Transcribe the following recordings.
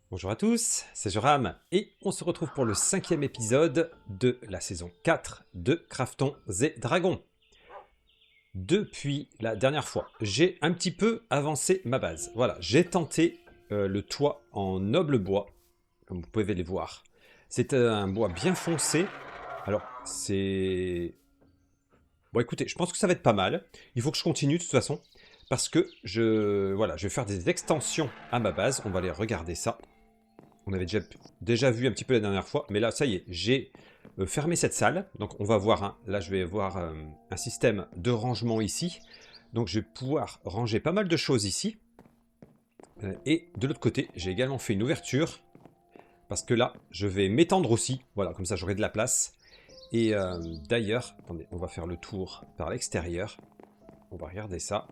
Bonjour à tous, c'est Joram et on se retrouve pour le 5e épisode de la saison 4 de Craftons et Dragons. Depuis la dernière fois, j'ai un petit peu avancé ma base. Voilà, j'ai tenté le toit en noble bois, comme vous pouvez les voir. C'est un bois bien foncé. Alors, c'est... Bon, écoutez, je pense que ça va être pas mal. Il faut que je continue de toute façon, parce que je vais faire des extensions à ma base. On va aller regarder ça. On avait déjà vu un petit peu la dernière fois, mais là, ça y est, j'ai fermé cette salle. Donc, on va voir, là, je vais voir un système de rangement ici. Donc, je vais pouvoir ranger pas mal de choses ici. Et de l'autre côté, j'ai également fait une ouverture. Parce que là, je vais m'étendre aussi. Voilà, comme ça, j'aurai de la place. Et d'ailleurs, attendez, on va faire le tour par l'extérieur. On va regarder ça.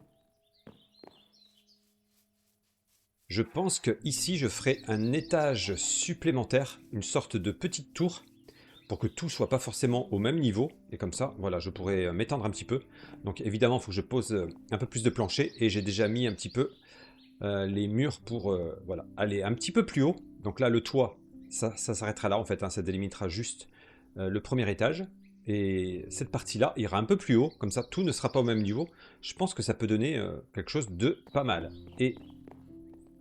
Je pense que ici je ferai un étage supplémentaire, une sorte de petite tour, pour que tout soit pas forcément au même niveau. Et comme ça, voilà, je pourrais m'étendre un petit peu. Donc évidemment, il faut que je pose un peu plus de plancher. Et j'ai déjà mis un petit peu les murs pour voilà, aller un petit peu plus haut. Donc là, le toit, ça s'arrêtera là en fait. Ça délimitera juste le premier étage. Et cette partie-là ira un peu plus haut. Comme ça, tout ne sera pas au même niveau. Je pense que ça peut donner quelque chose de pas mal. Et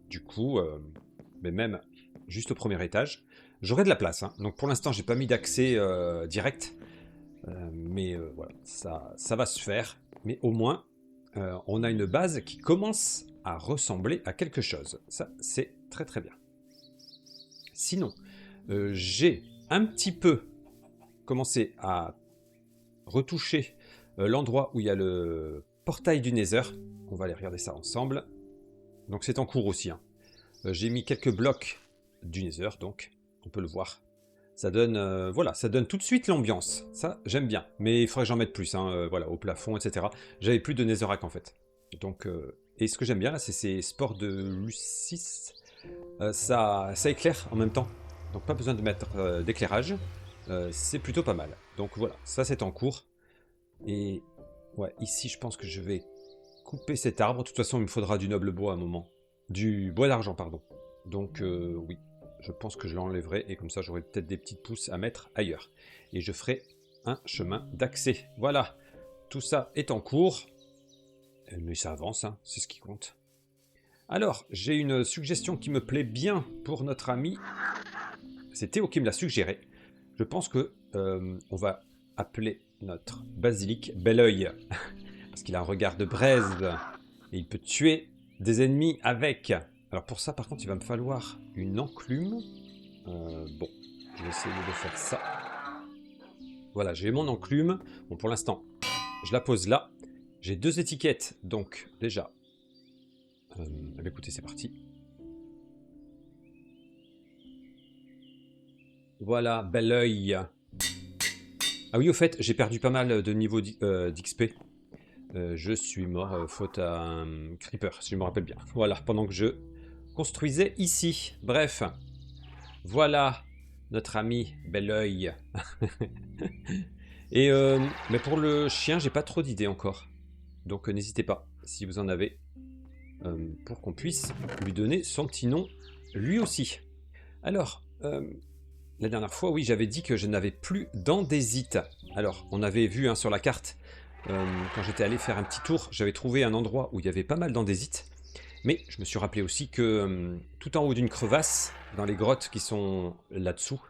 du coup, mais même juste au premier étage, j'aurai de la place. Donc pour l'instant, j'ai pas mis d'accès direct. Mais voilà, ça va se faire. Mais au moins, on a une base qui commence à ressembler à quelque chose. Ça, c'est très très bien. Sinon, j'ai un petit peu commencé à retoucher l'endroit où il y a le portail du Nether. On va aller regarder ça ensemble. Donc c'est en cours aussi. J'ai mis quelques blocs du Nether, donc on peut le voir. Ça donne, voilà, ça donne tout de suite l'ambiance. Ça, j'aime bien. Mais il faudrait que j'en mette plus, voilà, au plafond, etc. J'avais plus de Netherrack en fait. Donc, et ce que j'aime bien là, c'est ces spores de Lucis. Ça éclaire en même temps. Donc pas besoin de mettre d'éclairage. C'est plutôt pas mal. Donc voilà, ça c'est en cours. Et ouais, ici je pense que je vais couper cet arbre. De toute façon, il me faudra du noble bois à un moment. Du bois d'argent, pardon. Donc oui, je pense que je l'enlèverai et comme ça j'aurai peut-être des petites pousses à mettre ailleurs. Et je ferai un chemin d'accès. Voilà, tout ça est en cours. Mais ça avance, c'est ce qui compte. Alors, j'ai une suggestion qui me plaît bien pour notre ami. C'est Théo qui me l'a suggéré. Je pense que on va appeler notre basilic Bel-Oeil. Parce qu'il a un regard de braise. Et il peut tuer des ennemis avec. Alors pour ça, par contre, il va me falloir une enclume. Bon, je vais essayer de faire ça. Voilà, j'ai mon enclume. Bon, pour l'instant, je la pose là. J'ai 2 étiquettes, donc déjà. Écoutez, c'est parti. Voilà, bel oeil. Ah oui, au fait, j'ai perdu pas mal de niveau d'XP. Je suis mort faute à un creeper, si je me rappelle bien. Voilà, pendant que je construisais ici. Bref, voilà notre ami Bel-Oeil. Et mais pour le chien, j'ai pas trop d'idées encore. Donc n'hésitez pas, si vous en avez, pour qu'on puisse lui donner son petit nom, lui aussi. Alors, la dernière fois, oui, j'avais dit que je n'avais plus d'andésite. Alors, on avait vu sur la carte, quand j'étais allé faire un petit tour, j'avais trouvé un endroit où il y avait pas mal d'andésite. Mais je me suis rappelé aussi que tout en haut d'une crevasse, dans les grottes qui sont là-dessous,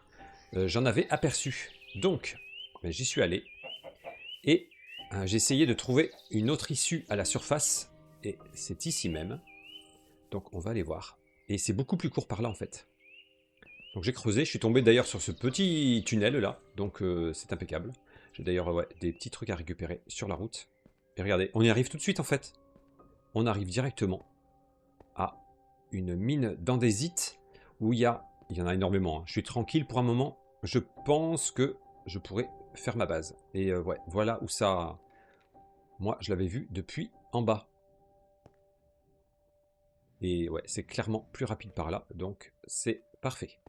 j'en avais aperçu. Donc, j'y suis allé. Et j'ai essayé de trouver une autre issue à la surface. Et c'est ici même. Donc on va aller voir. Et c'est beaucoup plus court par là en fait. Donc j'ai creusé, je suis tombé d'ailleurs sur ce petit tunnel là. Donc c'est impeccable. J'ai d'ailleurs des petits trucs à récupérer sur la route. Et regardez, on y arrive tout de suite en fait. On arrive directement à une mine d'andésite où il y en a énormément. Je suis tranquille pour un moment. Je pense que je pourrais faire ma base. Et ouais, voilà où ça... Moi, je l'avais vu depuis en bas. Et ouais, c'est clairement plus rapide par là, donc c'est parfait.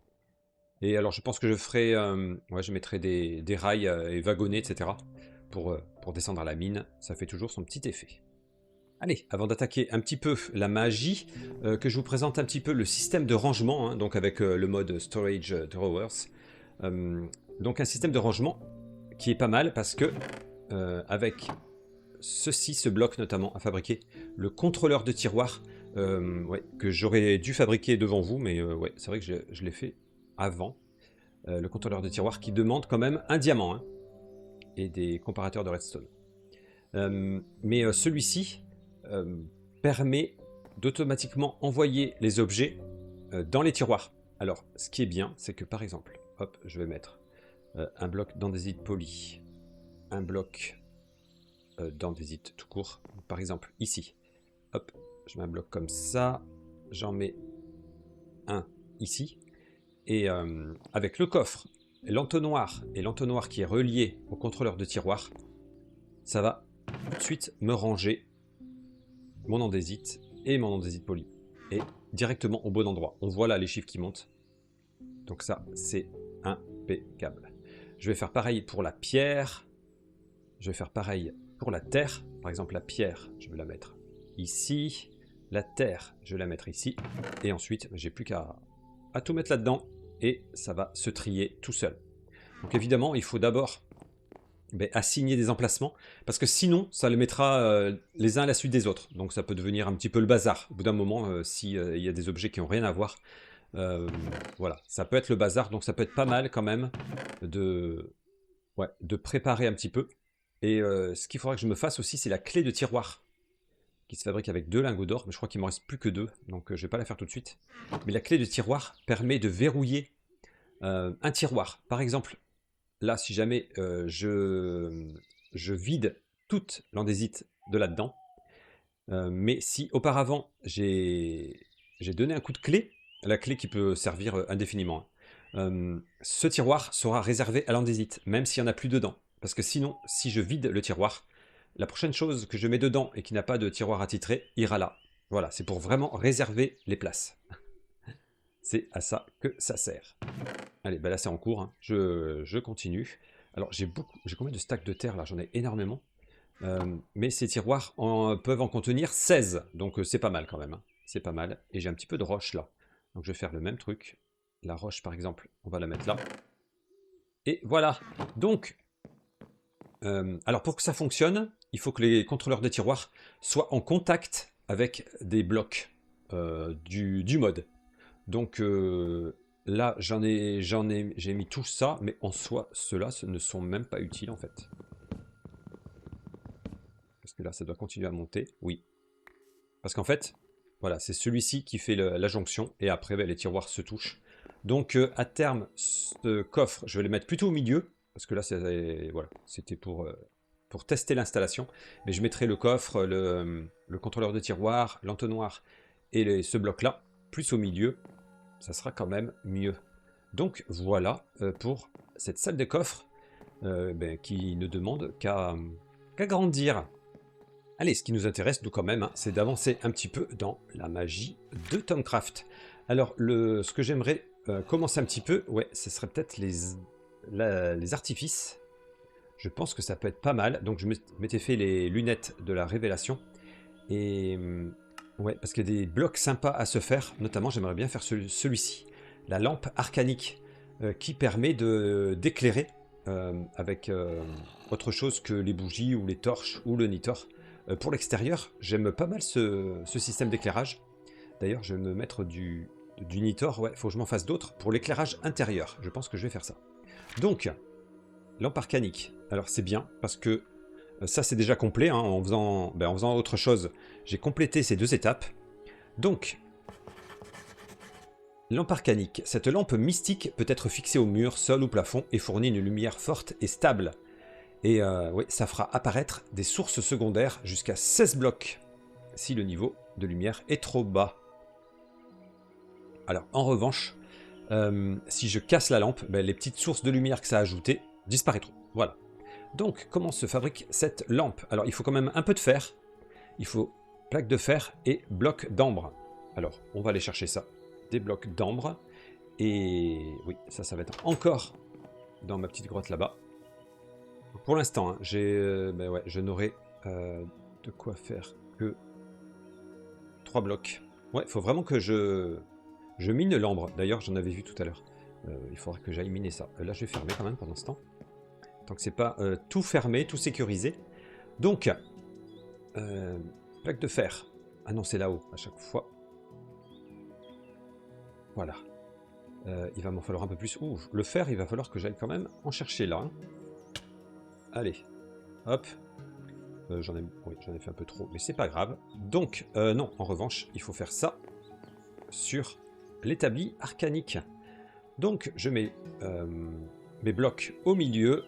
Et alors, je pense que je ferai... ouais, je mettrai des rails et wagonnets, etc. Pour descendre à la mine. Ça fait toujours son petit effet. Allez, avant d'attaquer un petit peu la magie, que je vous présente un petit peu le système de rangement, hein, donc avec le mode Storage Drawers. Euh, donc un système de rangement qui est pas mal parce que avec ceci, ce bloc notamment à fabriquer, le contrôleur de tiroir, ouais, que j'aurais dû fabriquer devant vous, mais ouais, c'est vrai que je l'ai fait avant. Le contrôleur de tiroir qui demande quand même un diamant hein, et des comparateurs de redstone. Mais celui-ci permet d'automatiquement envoyer les objets dans les tiroirs. Alors, ce qui est bien, c'est que par exemple, hop, je vais mettre un bloc d'andésite poli, un bloc d'andésite tout court. Par exemple, ici, hop, je mets un bloc comme ça, j'en mets un ici, et avec le coffre, l'entonnoir et l'entonnoir qui est relié au contrôleur de tiroir, ça va tout de suite me ranger mon andésite et mon andésite poli. Et directement au bon endroit. On voit là les chiffres qui montent. Donc ça, c'est impeccable. Je vais faire pareil pour la pierre. Je vais faire pareil pour la terre. Par exemple, la pierre, je vais la mettre ici. La terre, je vais la mettre ici. Et ensuite, j'ai plus qu'à tout mettre là-dedans. Et ça va se trier tout seul. Donc évidemment, il faut d'abord assigner des emplacements, parce que sinon, ça le mettra les uns à la suite des autres. Donc ça peut devenir un petit peu le bazar. Au bout d'un moment, s'il y a des objets qui n'ont rien à voir, voilà, ça peut être le bazar. Donc ça peut être pas mal quand même de préparer un petit peu. Et ce qu'il faudra que je me fasse aussi, c'est la clé de tiroir, qui se fabrique avec 2 lingots d'or, mais je crois qu'il ne me reste plus que 2, donc je ne vais pas la faire tout de suite. Mais la clé de tiroir permet de verrouiller un tiroir. Par exemple, là, si jamais je vide toute l'andésite de là-dedans, mais si auparavant j'ai donné un coup de clé, la clé qui peut servir indéfiniment, ce tiroir sera réservé à l'andésite, même s'il n'y en a plus dedans. Parce que sinon, si je vide le tiroir, la prochaine chose que je mets dedans et qui n'a pas de tiroir attitré ira là. Voilà, c'est pour vraiment réserver les places. C'est à ça que ça sert. Allez, là c'est en cours, hein. Je continue. Alors j'ai combien de stacks de terre là? J'en ai énormément. Mais ces tiroirs peuvent en contenir 16, donc c'est pas mal quand même, hein. C'est pas mal. Et j'ai un petit peu de roche là. Donc je vais faire le même truc. La roche par exemple, on va la mettre là. Et voilà. Donc, alors pour que ça fonctionne, il faut que les contrôleurs de tiroirs soient en contact avec des blocs du mode. Donc là, j'ai mis tout ça, mais en soi, ceux-là ne sont même pas utiles en fait. Parce que là, ça doit continuer à monter, oui. Parce qu'en fait, voilà, c'est celui-ci qui fait la jonction, et après, les tiroirs se touchent. Donc à terme, ce coffre, je vais le mettre plutôt au milieu, parce que là, voilà, c'était pour tester l'installation. Mais je mettrai le coffre, le contrôleur de tiroir, l'entonnoir et ce bloc-là, plus au milieu. Ça sera quand même mieux. Donc voilà pour cette salle de coffre qui ne demande qu'à grandir. Allez, ce qui nous intéresse nous quand même, hein, c'est d'avancer un petit peu dans la magie de Thaumcraft. Alors ce que j'aimerais commencer un petit peu, ouais, ce serait peut-être les artifices. Je pense que ça peut être pas mal. Donc je m'étais fait les lunettes de la révélation. Et ouais, parce qu'il y a des blocs sympas à se faire. Notamment, j'aimerais bien faire celui-ci. La lampe arcanique qui permet d'éclairer avec autre chose que les bougies ou les torches ou le nitor. Pour l'extérieur, j'aime pas mal ce système d'éclairage. D'ailleurs, je vais me mettre du nitor. Ouais, faut que je m'en fasse d'autres pour l'éclairage intérieur. Je pense que je vais faire ça. Donc, lampe arcanique. Alors, c'est bien parce que ça, c'est déjà complet. Hein, en faisant autre chose, j'ai complété ces 2 étapes. Donc, lampe arcanique. Cette lampe mystique peut être fixée au mur, sol ou plafond et fournit une lumière forte et stable. Et oui, ça fera apparaître des sources secondaires jusqu'à 16 blocs si le niveau de lumière est trop bas. Alors, en revanche, si je casse la lampe, les petites sources de lumière que ça a ajoutées disparaîtront. Voilà. Donc, comment se fabrique cette lampe? Alors, il faut quand même un peu de fer. Il faut plaque de fer et blocs d'ambre. Alors, on va aller chercher ça. Des blocs d'ambre. Et oui, ça va être encore dans ma petite grotte là-bas. Pour l'instant, hein, je n'aurai de quoi faire que 3 blocs. Ouais, il faut vraiment que je mine l'ambre. D'ailleurs, j'en avais vu tout à l'heure. Il faudra que j'aille miner ça. Là, je vais fermer quand même pendant ce temps. Tant que c'est pas tout fermé, tout sécurisé. Donc, plaque de fer. Ah non, c'est là-haut à chaque fois. Voilà. Il va m'en falloir un peu plus. Ouh, le fer, il va falloir que j'aille quand même en chercher là. Hein. Allez, hop. J'en ai fait un peu trop, mais c'est pas grave. Donc, non, en revanche, il faut faire ça sur l'établi arcanique. Donc, je mets mes blocs au milieu.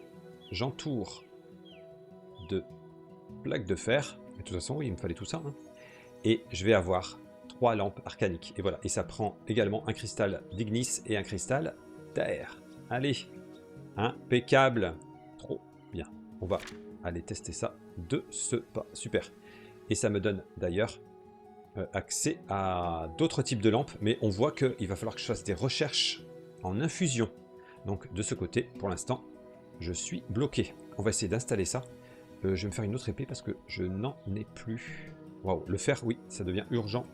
J'entoure de plaques de fer. De toute façon, oui, il me fallait tout ça. Hein. Et je vais avoir 3 lampes arcaniques. Et voilà, et ça prend également un cristal d'ignis et un cristal d'air. Allez, impeccable. Trop bien. On va aller tester ça de ce pas. Super. Et ça me donne d'ailleurs accès à d'autres types de lampes, mais on voit qu'il va falloir que je fasse des recherches en infusion. Donc de ce côté, pour l'instant, je suis bloqué. On va essayer d'installer ça. Je vais me faire une autre épée parce que je n'en ai plus. Waouh, le fer, oui, ça devient urgent.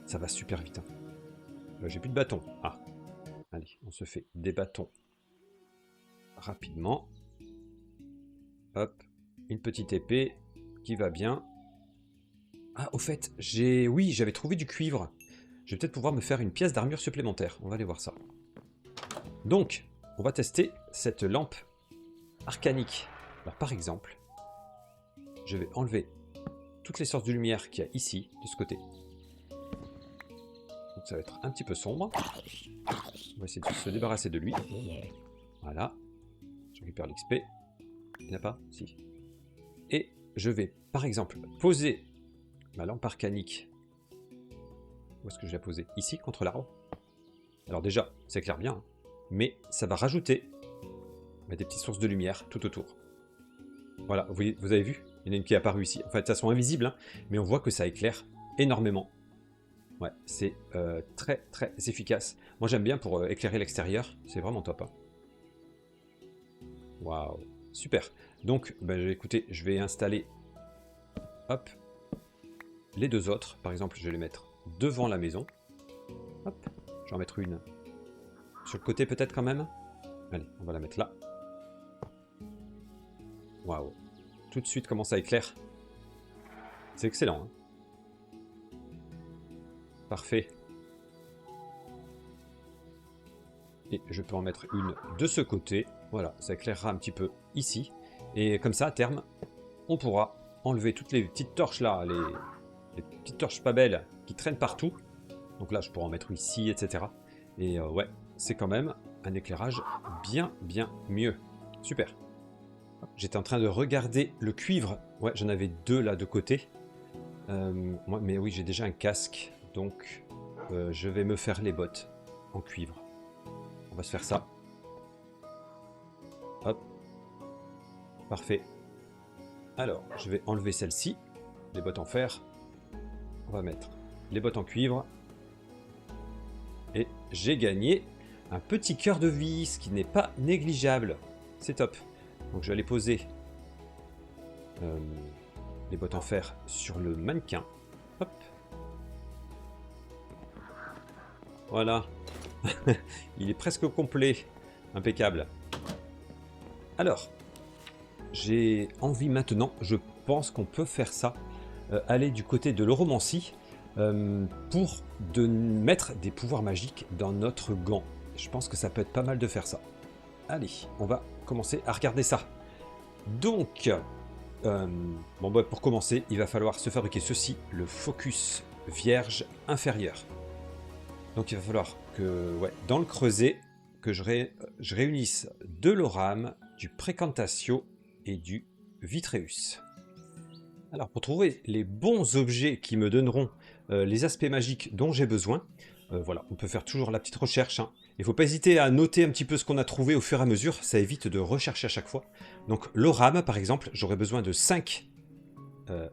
Ça va super vite. Hein. J'ai plus de bâton. Ah, allez, on se fait des bâtons rapidement. Hop, une petite épée qui va bien. Ah, au fait, oui, j'avais trouvé du cuivre. Je vais peut-être pouvoir me faire une pièce d'armure supplémentaire. On va aller voir ça. Donc, on va tester cette lampe arcanique. Alors, par exemple, je vais enlever toutes les sources de lumière qu'il y a ici, de ce côté. Donc, ça va être un petit peu sombre. On va essayer de se débarrasser de lui. Voilà. Je récupère l'XP. Il n'y en a pas? Si. Et je vais, par exemple, poser ma lampe arcanique. Où est-ce que je vais la poser? Ici, contre l'arbre. Alors déjà, ça éclaire bien, hein, mais ça va rajouter des petites sources de lumière tout autour. Voilà, vous avez vu? Il y en a une qui est apparue ici. En fait, elles sont invisibles, hein, mais on voit que ça éclaire énormément. Ouais, c'est très très efficace. Moi, j'aime bien pour éclairer l'extérieur. C'est vraiment top. Hein. Waouh, super. Donc, écoutez, je vais installer... Hop. Les 2 autres, par exemple, je vais les mettre devant la maison. Hop, je vais en mettre une sur le côté peut-être quand même. Allez, on va la mettre là. Waouh, tout de suite comment ça éclaire. C'est excellent. Hein. Parfait. Et je peux en mettre une de ce côté. Voilà, ça éclairera un petit peu ici. Et comme ça, à terme, on pourra enlever toutes les petites torches là, les petites torches pas belles qui traînent partout. Donc là, je pourrais en mettre ici, etc. Et ouais, c'est quand même un éclairage bien mieux. Super. J'étais en train de regarder le cuivre. Ouais, j'en avais 2 là de côté. Mais oui, j'ai déjà un casque. Donc, je vais me faire les bottes en cuivre. On va se faire ça. Hop. Parfait. Alors, je vais enlever celle-ci. Les bottes en fer. On va mettre les bottes en cuivre. Et j'ai gagné un petit cœur de vie, ce qui n'est pas négligeable. C'est top. Donc je vais aller poser les bottes en fer sur le mannequin. Hop. Voilà. Il est presque complet. Impeccable. Alors, j'ai envie maintenant, je pense qu'on peut faire ça, aller du côté de l'oromancie pour mettre des pouvoirs magiques dans notre gant. Je pense que ça peut être pas mal de faire ça. Allez, on va commencer à regarder ça. Donc, pour commencer, il va falloir se fabriquer ceci, le focus vierge inférieur. Donc il va falloir que, dans le creuset, que je réunisse de l'oram, du précantatio et du vitreus. Alors pour trouver les bons objets qui me donneront les aspects magiques dont j'ai besoin, voilà, on peut faire toujours la petite recherche. Hein. Il ne faut pas hésiter à noter un petit peu ce qu'on a trouvé au fur et à mesure, ça évite de rechercher à chaque fois. Donc l'oram par exemple, j'aurais besoin de 5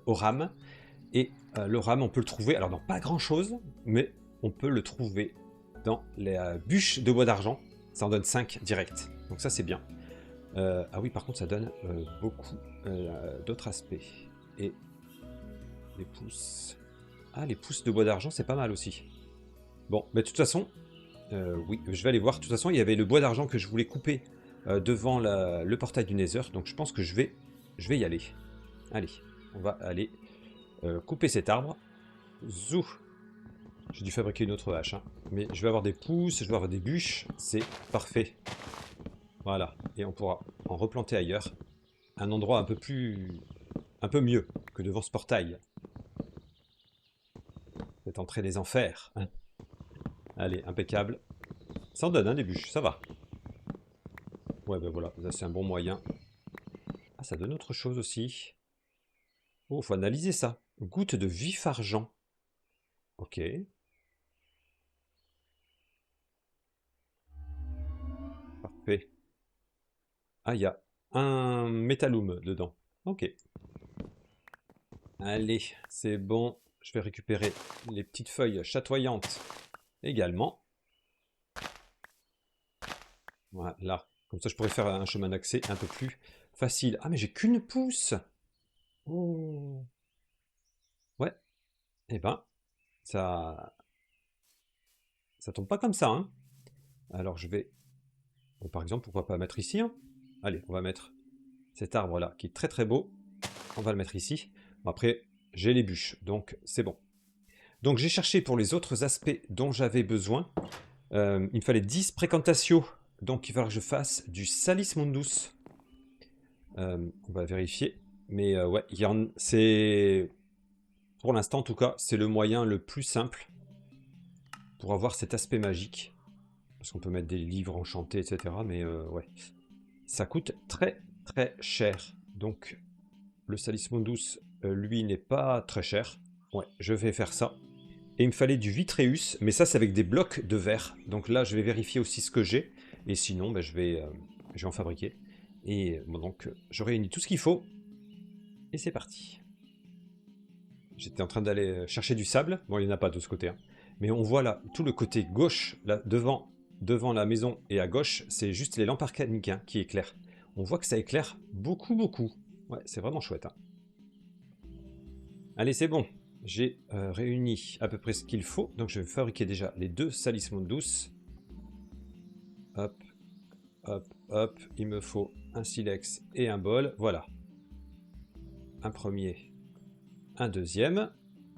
oram, et l'oram on peut le trouver, alors dans pas grand chose, mais on peut le trouver dans les bûches de bois d'argent, ça en donne 5 direct, donc ça c'est bien. Ah oui, par contre ça donne beaucoup d'autres aspects. Et les pouces... Ah, les pousses de bois d'argent, c'est pas mal aussi. Bon, mais de toute façon, oui, je vais aller voir. De toute façon, il y avait le bois d'argent que je voulais couper devant le portail du Nether. Donc je pense que je vais y aller. Allez, on va aller couper cet arbre. Zou. J'ai dû fabriquer une autre hache. Hein. Mais je vais avoir des pousses, je vais avoir des bûches. C'est parfait. Voilà. Et on pourra en replanter ailleurs. Un endroit un peu mieux que devant ce portail. Cette entrée des enfers. Hein. Allez, impeccable. Ça en donne, hein, des bûches, ça va. Ouais, ben voilà, ça c'est un bon moyen. Ah, ça donne autre chose aussi. Oh, faut analyser ça. Goutte de vif argent. Ok. Parfait. Ah, il y a un métallum dedans. Ok. Allez, c'est bon. Je vais récupérer les petites feuilles chatoyantes également. Voilà. Comme ça, je pourrais faire un chemin d'accès un peu plus facile. Ah, mais j'ai qu'une pousse. Oh. Ouais. Eh ben, ça tombe pas comme ça, hein. Alors, je vais... Bon, par exemple, pourquoi pas mettre ici, hein. Allez, on va mettre cet arbre-là, qui est très très beau. On va le mettre ici. Bon, après, j'ai les bûches, donc c'est bon. Donc, j'ai cherché pour les autres aspects dont j'avais besoin. Il me fallait 10 précantatio. Donc, il va falloir que je fasse du Salis Mundus. On va vérifier. Mais ouais, c'est... Pour l'instant, en tout cas, c'est le moyen le plus simple pour avoir cet aspect magique. Parce qu'on peut mettre des livres enchantés, etc. Mais ouais, ça coûte très très cher. Donc, le Salis Mundus, lui, n'est pas très cher. Ouais, je vais faire ça. Et il me fallait du Vitreus, mais ça, c'est avec des blocs de verre. Donc là, je vais vérifier aussi ce que j'ai. Et sinon, ben, je vais en fabriquer. Et bon, donc, je réunis tout ce qu'il faut. Et c'est parti. J'étais en train d'aller chercher du sable. Bon, il n'y en a pas de ce côté. Hein. Mais on voit là, tout le côté gauche, là, devant la maison et à gauche, c'est juste les lampes arcaniques hein, qui éclairent. On voit que ça éclaire beaucoup, beaucoup. Ouais, c'est vraiment chouette. Hein. Allez, c'est bon. J'ai réuni à peu près ce qu'il faut. Donc, je vais fabriquer déjà les 2 Salis Mundus. Hop, hop, hop. Il me faut un silex et un bol. Voilà. Un premier. Un deuxième.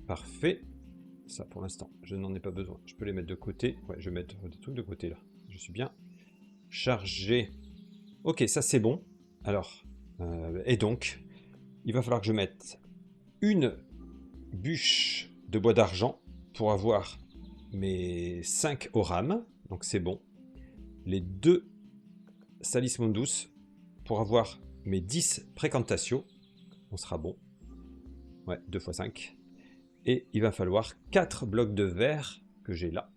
Parfait. Ça, pour l'instant, je n'en ai pas besoin. Je peux les mettre de côté. Ouais, je vais mettre des trucs de côté, là. Je suis bien chargé. Ok, ça, c'est bon. Alors, et donc, il va falloir que je mette une bûche de bois d'argent pour avoir mes 5 orames. Donc, c'est bon. Les 2 Salis Mundus pour avoir mes 10 précantatio. On sera bon. Ouais, 2 x 5. Et il va falloir 4 blocs de verre que j'ai là,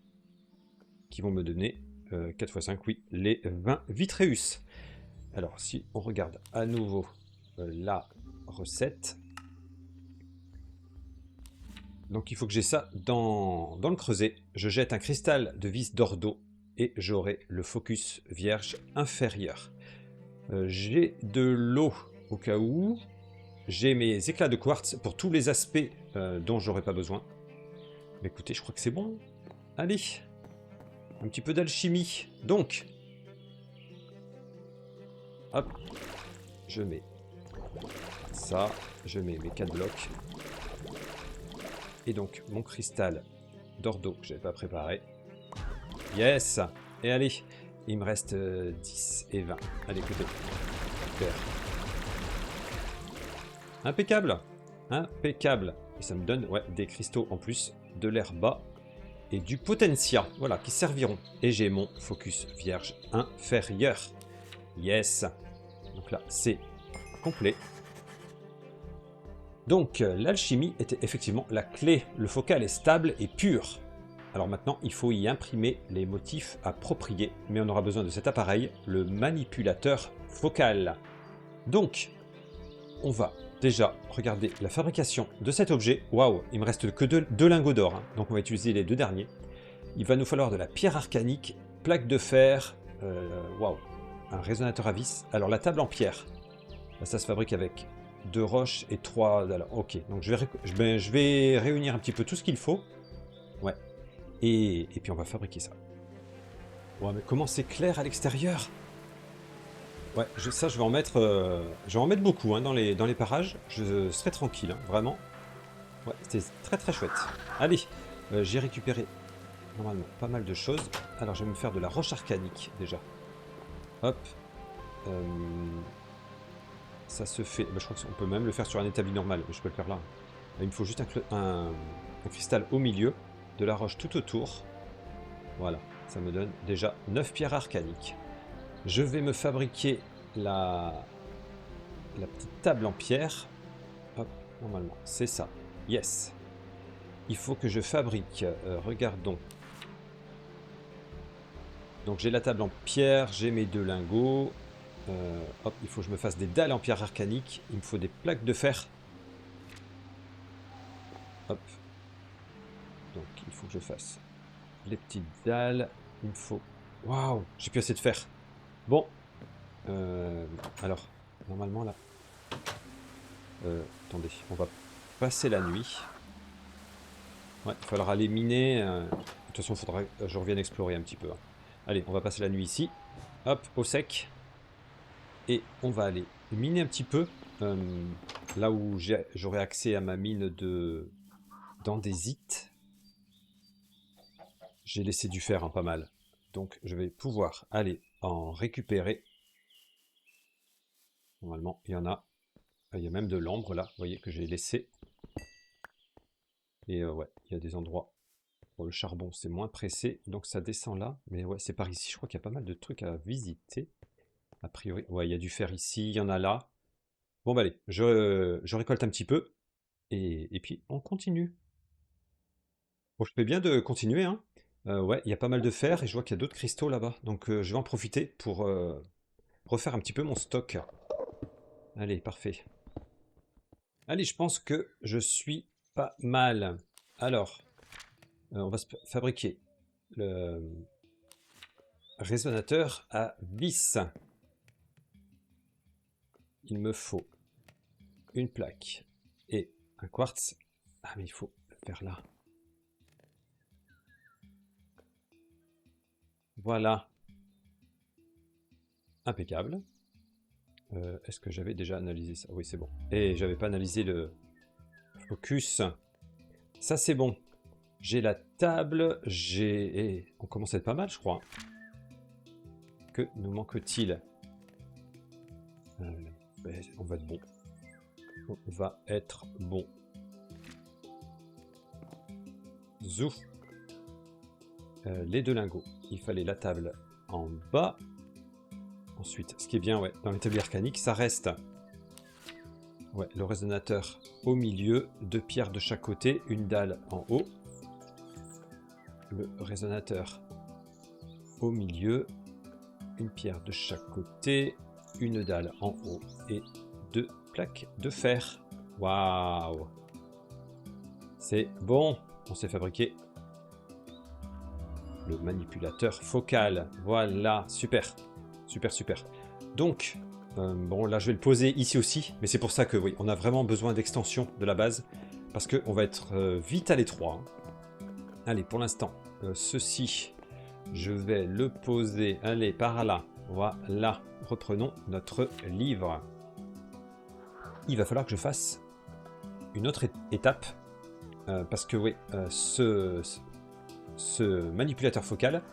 qui vont me donner 4 x 5, oui, les 20 Vitreus. Alors, si on regarde à nouveau la recette. Donc, il faut que j'ai ça dans le creuset. Je jette un cristal de vis d'ordo et j'aurai le focus vierge inférieur. J'ai de l'eau au cas où. J'ai mes éclats de quartz pour tous les aspects dont j'aurais pas besoin. Mais écoutez, je crois que c'est bon. Allez, un petit peu d'alchimie. Donc, hop, je mets ça, je mets mes 4 blocs. Et donc, mon cristal d'ordo que j'avais pas préparé. Yes. Et allez, il me reste 10 et 20. Allez, écoutez. Super. Impeccable. Impeccable. Et ça me donne ouais, des cristaux en plus, de l'herba et du potentia. Voilà, qui serviront. Et j'ai mon focus vierge inférieur. Yes. Donc là, c'est complet. Donc, l'alchimie était effectivement la clé. Le focal est stable et pur. Alors maintenant, il faut y imprimer les motifs appropriés. Mais on aura besoin de cet appareil, le manipulateur focal. Donc, on va déjà regarder la fabrication de cet objet. Waouh, il me reste que deux lingots d'or. Hein. Donc on va utiliser les 2 derniers. Il va nous falloir de la pierre arcanique, plaque de fer, waouh, un résonateur à vis. Alors la table en pierre, ça se fabrique avec de roches et 3 dalles. Ok, donc je vais réunir un petit peu tout ce qu'il faut. Ouais. Et puis on va fabriquer ça. Ouais, mais comment c'est clair à l'extérieur? Ouais, ça je vais en mettre beaucoup hein, dans les parages. Je serai tranquille, hein, vraiment. Ouais, c'était très très chouette. Allez, j'ai récupéré normalement pas mal de choses. Alors je vais me faire de la roche arcanique déjà. Hop. Euh, ça se fait. Bah, je crois qu'on peut même le faire sur un établi normal, mais je peux le faire là. Il me faut juste un cristal au milieu, de la roche tout autour. Voilà, ça me donne déjà 9 pierres arcaniques. Je vais me fabriquer la petite table en pierre. Hop, normalement, c'est ça. Yes. Il faut que je fabrique, regardons. Donc j'ai la table en pierre, j'ai mes 2 lingots. Hop, il faut que je me fasse des dalles en pierre arcanique. Il me faut des plaques de fer. Hop. Donc il faut que je fasse les petites dalles. Il me faut... Waouh, j'ai plus assez de fer. Bon. Alors, normalement là... attendez, on va passer la nuit. Ouais, il faudra aller miner. De toute façon, il faudra que je revienne explorer un petit peu. Hein. Allez, on va passer la nuit ici. Hop, au sec. Et on va aller miner un petit peu. Là où j'aurai accès à ma mine d'andésite. J'ai laissé du fer, hein, pas mal. Donc, je vais pouvoir aller en récupérer. Normalement, il y en a. Il y a même de l'ambre là, vous voyez, que j'ai laissé. Et ouais, il y a des endroits pour le charbon, c'est moins pressé, donc ça descend là. Mais ouais, c'est par ici, je crois qu'il y a pas mal de trucs à visiter. A priori, ouais, il y a du fer ici, il y en a là. Bon bah allez, je récolte un petit peu, et puis on continue. Bon, je fais bien de continuer, hein. Ouais, il y a pas mal de fer, et je vois qu'il y a d'autres cristaux là-bas. Donc je vais en profiter pour refaire un petit peu mon stock. Allez, parfait. Allez, je pense que je suis pas mal. Alors, on va se fabriquer le résonateur à vis. Il me faut une plaque et un quartz. Ah, mais il faut le faire là. Voilà. Impeccable. Est-ce que j'avais déjà analysé ça? Oui, c'est bon. Et j'avais pas analysé le focus. Ça, c'est bon. J'ai la table, on commence à être pas mal, je crois. Que nous manque-t-il? On va être bon. On va être bon. Zouf. Les 2 lingots. Il fallait la table en bas. Ensuite, ce qui est bien, ouais, dans l'établi arcanique, ça reste. Ouais, le résonateur au milieu, 2 pierres de chaque côté, une dalle en haut. Le résonateur au milieu, une pierre de chaque côté, une dalle en haut et 2 plaques de fer. Waouh! C'est bon, on s'est fabriqué le manipulateur focal. Voilà, super, super, super. Donc, bon, là je vais le poser ici aussi, mais c'est pour ça que oui, on a vraiment besoin d'extension de la base, parce qu'on va être vite à l'étroit. Hein. Allez, pour l'instant, ceci, je vais le poser, allez, par là, voilà, reprenons notre livre. Il va falloir que je fasse une autre étape, parce que oui, ce manipulateur focal,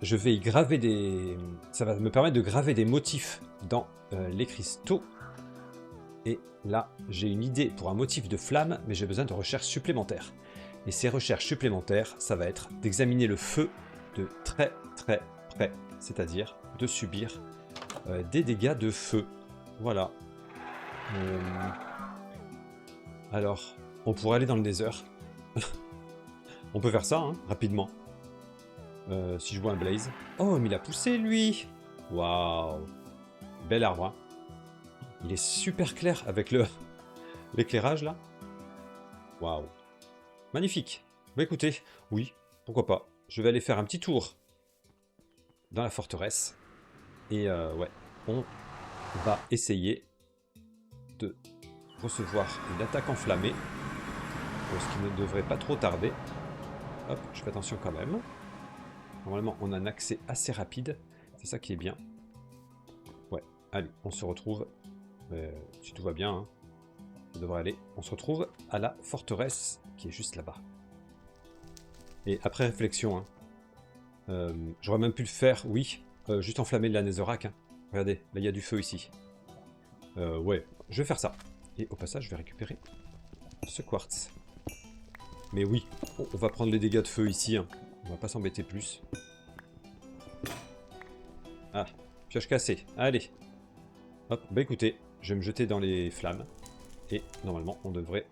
je vais y graver des... Ça va me permettre de graver des motifs dans les cristaux. Et là, j'ai une idée pour un motif de flamme, mais j'ai besoin de recherches supplémentaires. Et ces recherches supplémentaires, ça va être d'examiner le feu de très très près. C'est-à-dire de subir des dégâts de feu. Voilà. Alors, on pourrait aller dans le désert. On peut faire ça, hein, rapidement. Si je vois un blaze. Oh, mais il a poussé, lui. Waouh. Bel arbre. Hein. Il est super clair avec l'éclairage, là. Waouh. Magnifique. Bah écoutez, oui, pourquoi pas. Je vais aller faire un petit tour dans la forteresse. Et ouais, on va essayer de recevoir une attaque enflammée, ce qui ne devrait pas trop tarder. Hop, je fais attention quand même. Normalement, on a un accès assez rapide. C'est ça qui est bien. Ouais, allez, on se retrouve. Si tout va bien, hein, ça devrait aller. On se retrouve à la forteresse qui est juste là-bas. Et après réflexion, hein, j'aurais même pu le faire, oui, juste enflammer la Netherrack. Hein. Regardez, là il y a du feu ici. Ouais, je vais faire ça. Et au passage, je vais récupérer ce quartz. Mais oui, on va prendre les dégâts de feu ici. Hein. On va pas s'embêter plus. Ah, pioche cassée. Allez. Hop, bah écoutez, je vais me jeter dans les flammes. Et normalement, on devrait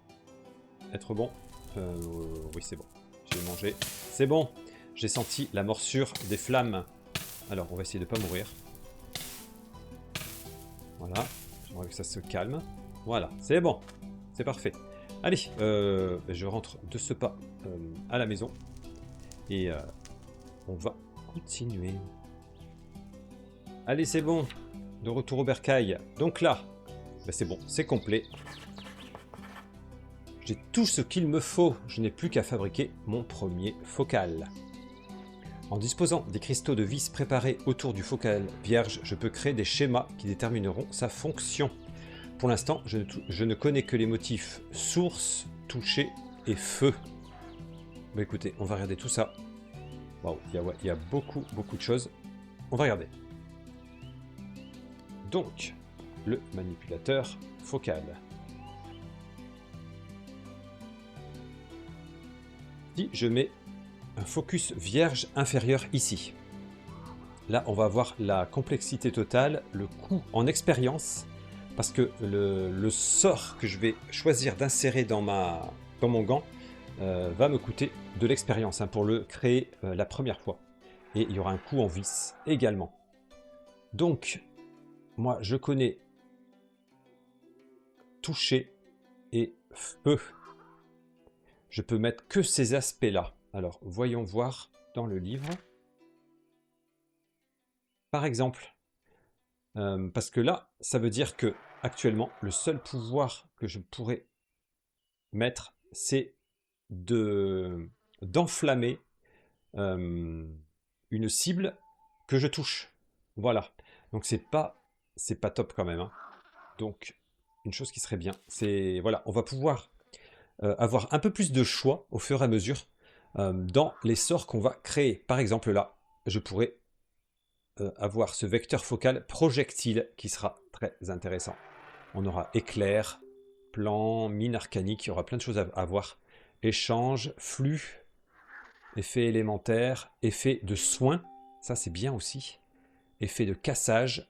être bon. Oui, c'est bon. J'ai mangé. C'est bon. J'ai senti la morsure des flammes. Alors, on va essayer de ne pas mourir. Voilà. J'aimerais que ça se calme. Voilà, c'est bon. C'est parfait. Allez, je rentre de ce pas à la maison. Et on va continuer. Allez, c'est bon. De retour au bercail. Donc là, c'est bon, c'est complet. J'ai tout ce qu'il me faut. Je n'ai plus qu'à fabriquer mon premier focal. En disposant des cristaux de vis préparés autour du focal vierge, je peux créer des schémas qui détermineront sa fonction. Pour l'instant, je ne connais que les motifs source, toucher et feu. Bah écoutez, on va regarder tout ça. Waouh, il y a beaucoup de choses. On va regarder. Donc, le manipulateur focal. Si je mets un focus vierge inférieur ici, là on va avoir la complexité totale, le coût en expérience, parce que le sort que je vais choisir d'insérer dans mon gant va me coûter de l'expérience pour le créer la première fois. Et il y aura un coût en vis également. Donc, moi je connais toucher et feu. Je peux mettre que ces aspects-là. Alors, voyons voir dans le livre. Par exemple, parce que là, ça veut dire que actuellement, le seul pouvoir que je pourrais mettre, c'est d'enflammer une cible que je touche. Voilà. Donc c'est pas top quand même. Hein. Donc une chose qui serait bien, c'est voilà, on va pouvoir avoir un peu plus de choix au fur et à mesure dans les sorts qu'on va créer. Par exemple là, je pourrais avoir ce vecteur focal projectile qui sera très intéressant. On aura éclair, plan, mine arcanique, il y aura plein de choses à voir. Échange, flux, effet élémentaire, effet de soin, ça c'est bien aussi. Effet de cassage,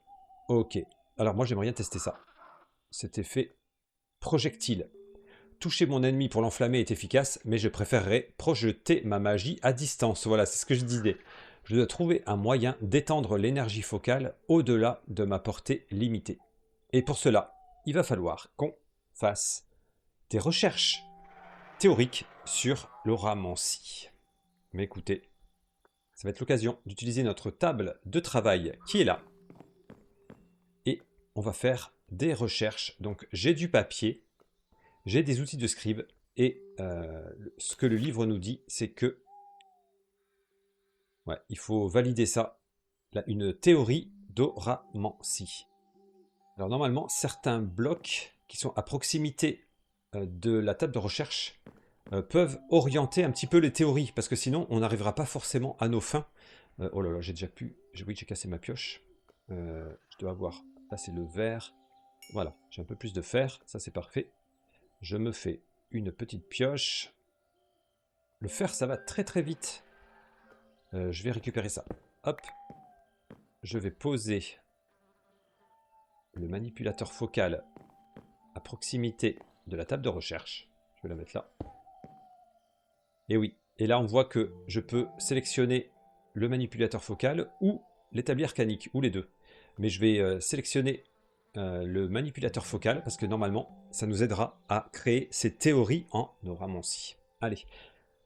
ok. Alors moi j'aimerais bien tester ça. Cet effet projectile. Toucher mon ennemi pour l'enflammer est efficace, mais je préférerais projeter ma magie à distance. Voilà, c'est ce que je disais. Je dois trouver un moyen d'étendre l'énergie focale au-delà de ma portée limitée. Et pour cela, il va falloir qu'on fasse des recherches théoriques sur l'auramancie. Mais écoutez, ça va être l'occasion d'utiliser notre table de travail qui est là. Et on va faire des recherches. Donc j'ai du papier, j'ai des outils de scribe, et ce que le livre nous dit, c'est que ouais, il faut valider ça, là, une théorie d'auramancie. Alors normalement, certains blocs qui sont à proximité de la table de recherche peuvent orienter un petit peu les théories, parce que sinon on n'arrivera pas forcément à nos fins. Oh là là, j'ai déjà pu... Oui, j'ai cassé ma pioche. Je dois avoir... Là c'est le verre. Voilà, j'ai un peu plus de fer, ça c'est parfait. Je me fais une petite pioche. Le fer, ça va très vite. Je vais récupérer ça. Hop. Je vais poser le manipulateur focal à proximité de la table de recherche. Je vais la mettre là. Et oui. Et là, on voit que je peux sélectionner le manipulateur focal ou l'établi arcanique, ou les deux. Mais je vais sélectionner le manipulateur focal parce que normalement, ça nous aidera à créer ces théories en auramancie. Allez.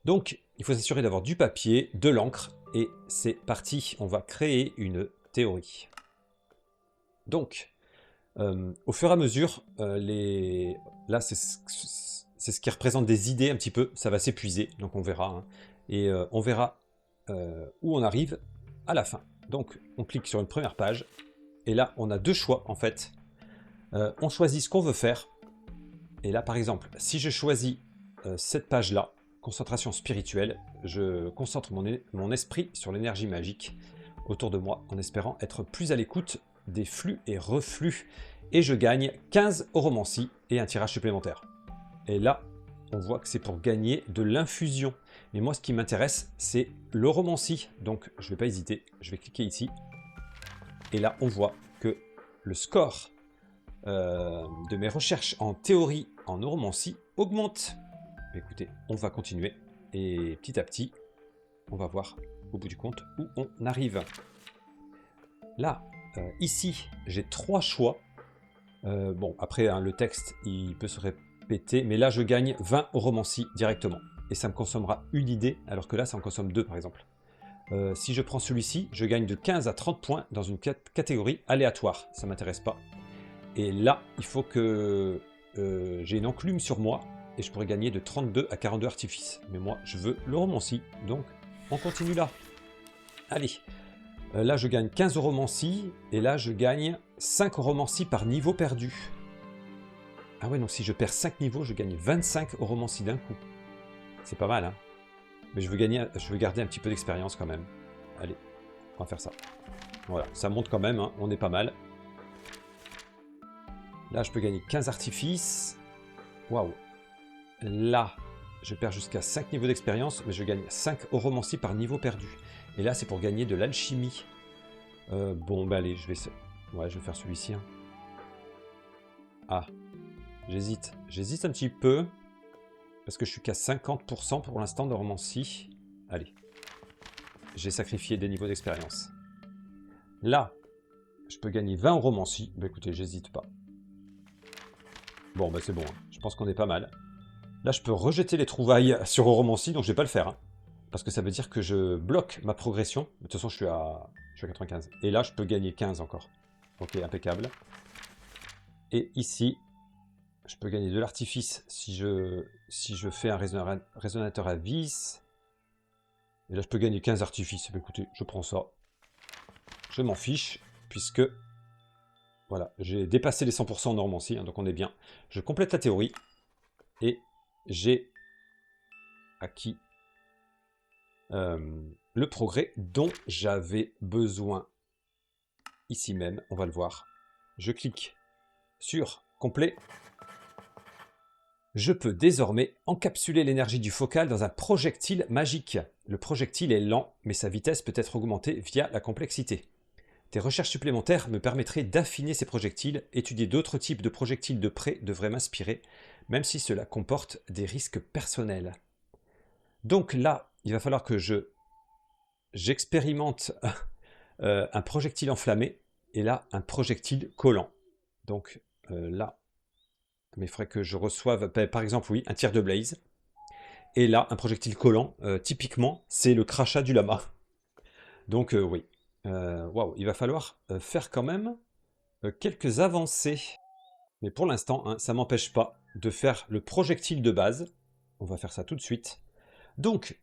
Donc, il faut s'assurer d'avoir du papier, de l'encre, et c'est parti. On va créer une théorie. Donc, Au fur et à mesure, là, c'est ce qui représente des idées un petit peu. Ça va s'épuiser, donc on verra. Hein. Et on verra où on arrive à la fin. Donc, on clique sur une première page. Et là, on a deux choix, en fait. On choisit ce qu'on veut faire. Et là, par exemple, si je choisis cette page-là, concentration spirituelle, je concentre mon esprit sur l'énergie magique autour de moi, en espérant être plus à l'écoute des flux et reflux. Et je gagne 15 oromancies et un tirage supplémentaire. Et là, on voit que c'est pour gagner de l'infusion. Mais moi, ce qui m'intéresse, c'est l'oromancie. Donc, je ne vais pas hésiter. Je vais cliquer ici. Et là, on voit que le score de mes recherches en théorie en oromancie augmente. Écoutez, on va continuer. Et petit à petit, on va voir au bout du compte où on arrive. Là, ici, j'ai 3 choix. Bon, après, hein, le texte, il peut se répéter. Mais là, je gagne 20 oromancies directement. Et ça me consommera une idée, alors que là, ça en consomme 2, par exemple. Si je prends celui-ci, je gagne de 15 à 30 points dans une catégorie aléatoire. Ça ne m'intéresse pas. Et là, il faut que j'ai une enclume sur moi. Et je pourrais gagner de 32 à 42 artifices. Mais moi, je veux l'oromancie. Donc, on continue là. Allez. Là, je gagne 15 oromancies. Et là, je gagne 5 oromancies par niveau perdu. Ah ouais, donc si je perds 5 niveaux, je gagne 25 oromancies d'un coup. C'est pas mal, hein. Mais je veux garder un petit peu d'expérience quand même. Allez, on va faire ça. Voilà, ça monte quand même, hein, on est pas mal. Là, je peux gagner 15 artifices. Waouh. Là, je perds jusqu'à 5 niveaux d'expérience, mais je gagne 5 oromancies par niveau perdu. Et là, c'est pour gagner de l'alchimie. Bon, bah allez, je vais faire celui-ci. Hein. Ah, j'hésite. J'hésite un petit peu. Parce que je suis qu'à 50% pour l'instant d'oromancie. Allez. J'ai sacrifié des niveaux d'expérience. Là, je peux gagner 20 oromancies. Bah écoutez, j'hésite pas. Bon, bah c'est bon. Hein. Je pense qu'on est pas mal. Là, je peux rejeter les trouvailles sur oromancie, donc je vais pas le faire. Hein, parce que ça veut dire que je bloque ma progression. De toute façon, je suis à 95. Et là, je peux gagner 15 encore. Ok, impeccable. Et ici, je peux gagner de l'artifice si je fais un résonateur à vis. Et là, je peux gagner 15 artifices. Bah, écoutez, je prends ça. Je m'en fiche, puisque... Voilà, j'ai dépassé les 100% en oromancie, hein, donc on est bien. Je complète la théorie. Et j'ai acquis le progrès dont j'avais besoin. Ici même, on va le voir. Je clique sur complet. Je peux désormais encapsuler l'énergie du focal dans un projectile magique. Le projectile est lent, mais sa vitesse peut être augmentée via la complexité. Tes recherches supplémentaires me permettraient d'affiner ces projectiles. Étudier d'autres types de projectiles de près devrait m'inspirer, même si cela comporte des risques personnels. Donc là, il va falloir que j'expérimente un projectile enflammé et là, un projectile collant. Donc là, mais il faudrait que je reçoive, par exemple, oui, un tir de blaze. Et là, un projectile collant, typiquement, c'est le crachat du lama. Donc oui. Waouh, il va falloir faire quand même quelques avancées. Mais pour l'instant, hein, ça ne m'empêche pas de faire le projectile de base. On va faire ça tout de suite. Donc,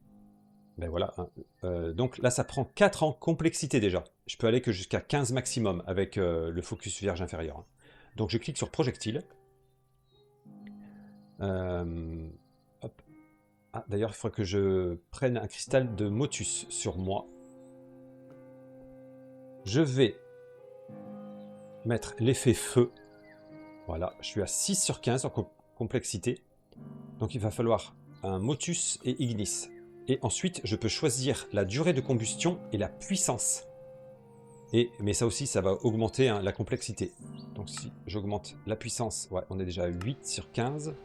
ben voilà. Hein, donc là, ça prend 4 en complexité déjà. Je peux aller que jusqu'à 15 maximum avec le focus vierge inférieur. Hein. Donc je clique sur projectile. Hop. Ah, d'ailleurs, il faudrait que je prenne un cristal de Motus sur moi. Je vais mettre l'effet feu. Voilà, je suis à 6 sur 15 en complexité. Donc il va falloir un Motus et Ignis. Et ensuite, je peux choisir la durée de combustion et la puissance. Mais ça aussi, ça va augmenter hein, la complexité. Donc si j'augmente la puissance, ouais, on est déjà à 8 sur 15.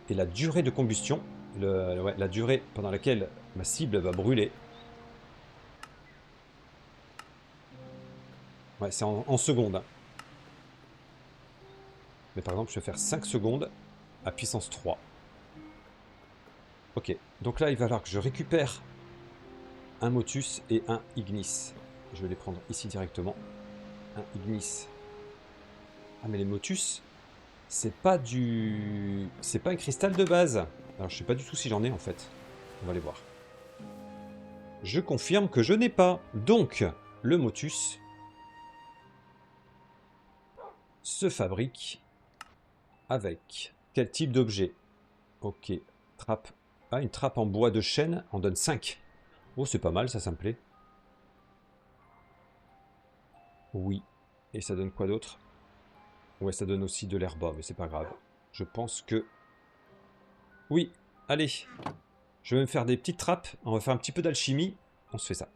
Et la durée de combustion, la durée pendant laquelle ma cible va brûler. Ouais, c'est en secondes. Hein. Mais par exemple, je vais faire 5 secondes à puissance 3. Ok, donc là, il va falloir que je récupère un Motus et un Ignis. Je vais les prendre ici directement. Un Ignis Ah, mais les motus, c'est pas du... C'est pas un cristal de base. Alors, je sais pas du tout si j'en ai, en fait. On va aller voir. Je confirme que je n'ai pas. Donc, le motus se fabrique avec quel type d'objet? Ok, trappe. Ah, une trappe en bois de chêne en donne 5. Oh, c'est pas mal, ça me plaît. Oui. Et ça donne quoi d'autre? Ouais, ça donne aussi de l'herbe, mais c'est pas grave. Je pense que... Oui, allez. Je vais me faire des petites trappes. On va faire un petit peu d'alchimie. On se fait ça.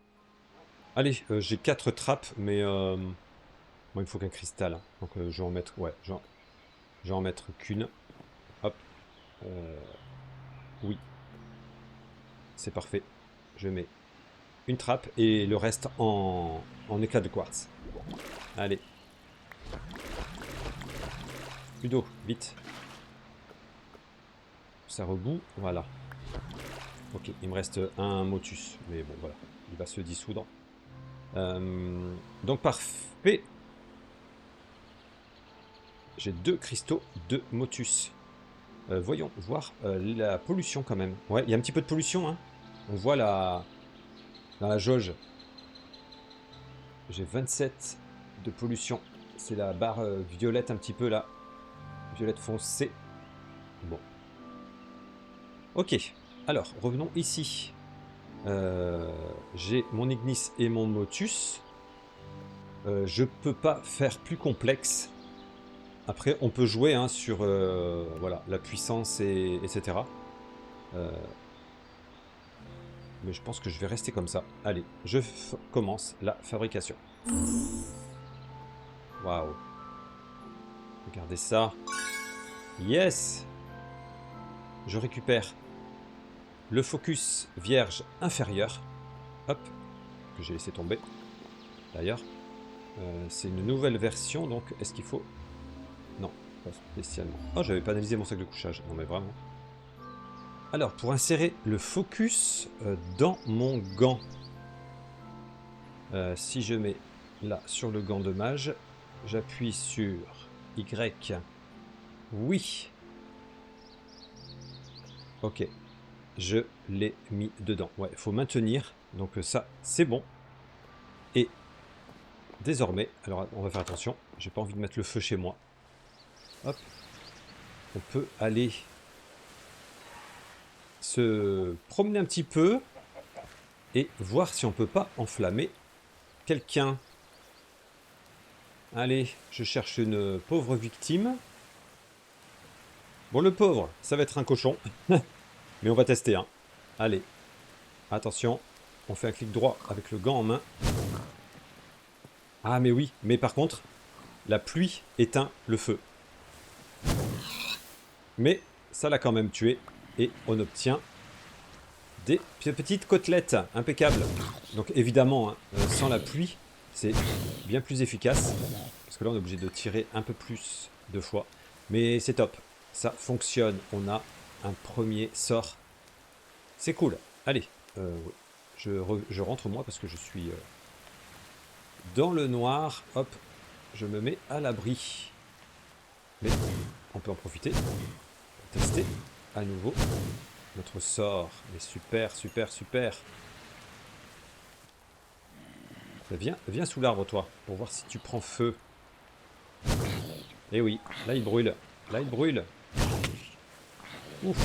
Allez, j'ai 4 trappes, mais... Bon, il me faut qu'un cristal. Hein. Donc je vais en mettre... Ouais, je vais en mettre qu'une. Hop. Oui. C'est parfait. Je mets une trappe et le reste en éclat de quartz. Allez. Plus d'eau, vite. Ça rebout, voilà. Ok, il me reste un motus, mais bon, voilà. Il va se dissoudre. Donc parfait. J'ai 2 cristaux de motus. Voyons voir la pollution quand même. Ouais, il y a un petit peu de pollution, hein. On voit dans la jauge. J'ai 27 de pollution. C'est la barre violette un petit peu là. Violette foncée. Bon. Ok. Alors, revenons ici. J'ai mon Ignis et mon Motus. Je peux pas faire plus complexe. Après, on peut jouer hein, sur voilà, la puissance, etc. Mais je pense que je vais rester comme ça. Allez, je commence la fabrication. Waouh. Regardez ça. Yes. Je récupère le focus vierge inférieur. Hop. Que j'ai laissé tomber. D'ailleurs. C'est une nouvelle version, donc est-ce qu'il faut... Non, pas spécialement. Oh, j'avais pas analysé mon sac de couchage. Non mais vraiment. Alors, pour insérer le focus dans mon gant. Si je mets là sur le gant de mage, j'appuie sur Y. Oui. Ok. Je l'ai mis dedans. Ouais, il faut maintenir. Donc ça, c'est bon. Et désormais, alors on va faire attention. J'ai pas envie de mettre le feu chez moi. Hop. On peut aller se promener un petit peu et voir si on peut pas enflammer quelqu'un. Allez, je cherche une pauvre victime. Bon, le pauvre, ça va être un cochon. Mais on va tester, hein. Allez. Attention. On fait un clic droit avec le gant en main. Ah, mais oui. Mais par contre, la pluie éteint le feu. Mais ça l'a quand même tué. Et on obtient des petites côtelettes. Impeccable. Donc évidemment, hein, sans la pluie, c'est bien plus efficace. Parce que là, on est obligé de tirer un peu plus de fois. Mais c'est top. Ça fonctionne. On a un premier sort. C'est cool. Allez. Oui. Je rentre moi parce que je suis dans le noir. Hop. Je me mets à l'abri. Mais on peut en profiter pour tester à nouveau notre sort. Mais super, super, super. Viens sous l'arbre, toi, pour voir si tu prends feu. Eh oui, là il brûle. Là il brûle. Ouf.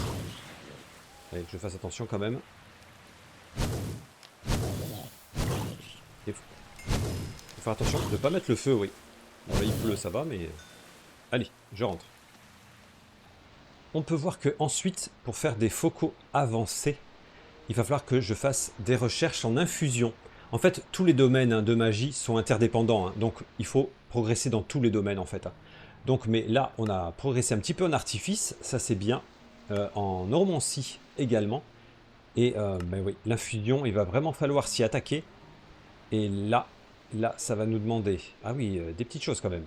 Allez, que je fasse attention quand même. Il faut faire attention de ne pas mettre le feu, oui. Bon, là il pleut, ça va, mais... Allez, je rentre. On peut voir que ensuite, pour faire des focaux avancés, il va falloir que je fasse des recherches en infusion. En fait, tous les domaines hein, de magie sont interdépendants, hein, donc il faut progresser dans tous les domaines en fait. Hein. Donc, mais là, on a progressé un petit peu en artifice, ça c'est bien, en neuromancie également. Et ben oui, l'infusion, il va vraiment falloir s'y attaquer. Et là, ça va nous demander, ah oui, des petites choses quand même,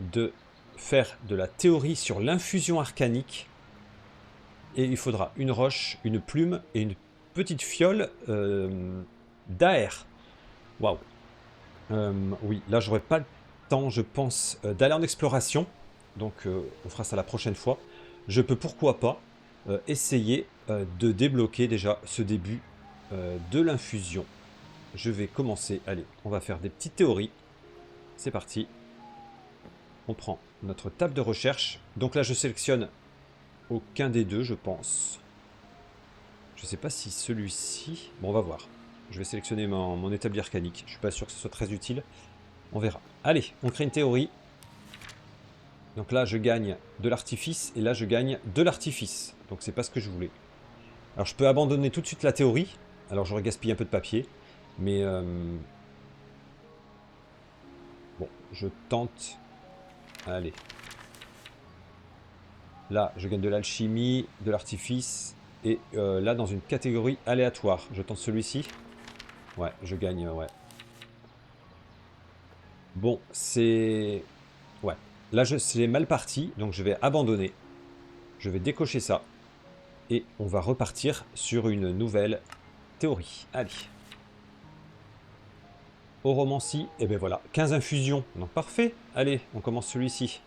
de faire de la théorie sur l'infusion arcanique. Et il faudra une roche, une plume et une petite fiole d'AR. Waouh. Oui, là j'aurais pas le temps, je pense, d'aller en exploration. Donc on fera ça la prochaine fois. Je peux pourquoi pas essayer de débloquer déjà ce début de l'infusion. Je vais commencer, allez, on va faire des petites théories. C'est parti. On prend notre table de recherche. Donc là je sélectionne aucun des deux, je pense. Je sais pas si celui-ci... Bon, on va voir. Je vais sélectionner mon établi arcanique. Je suis pas sûr que ce soit très utile. On verra. Allez, on crée une théorie. Donc là, je gagne de l'artifice. Et là, je gagne de l'artifice. Donc c'est pas ce que je voulais. Alors je peux abandonner tout de suite la théorie. Alors j'aurais gaspillé un peu de papier. Mais... Bon, je tente. Allez. Là, je gagne de l'alchimie, de l'artifice. Et là, dans une catégorie aléatoire. Je tente celui-ci. Ouais, je gagne, ouais. Bon, c'est... Ouais. Là, c'est mal parti, donc je vais abandonner. Je vais décocher ça. Et on va repartir sur une nouvelle théorie. Allez. Oromancie, et ben voilà, 15 infusions. Donc parfait. Allez, on commence celui-ci.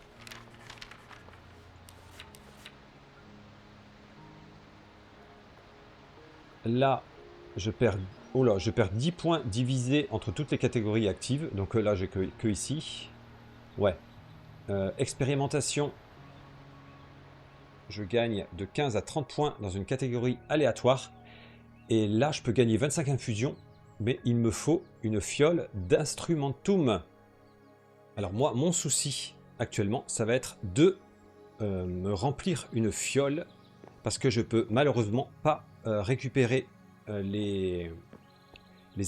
Là, je perds... Oh là, je perds 10 points divisés entre toutes les catégories actives. Donc là, j'ai que ici. Ouais. Expérimentation. Je gagne de 15 à 30 points dans une catégorie aléatoire. Et là, je peux gagner 25 infusions. Mais il me faut une fiole d'instrumentum. Alors moi, mon souci actuellement, ça va être de me remplir une fiole. Parce que je peux malheureusement pas récupérer les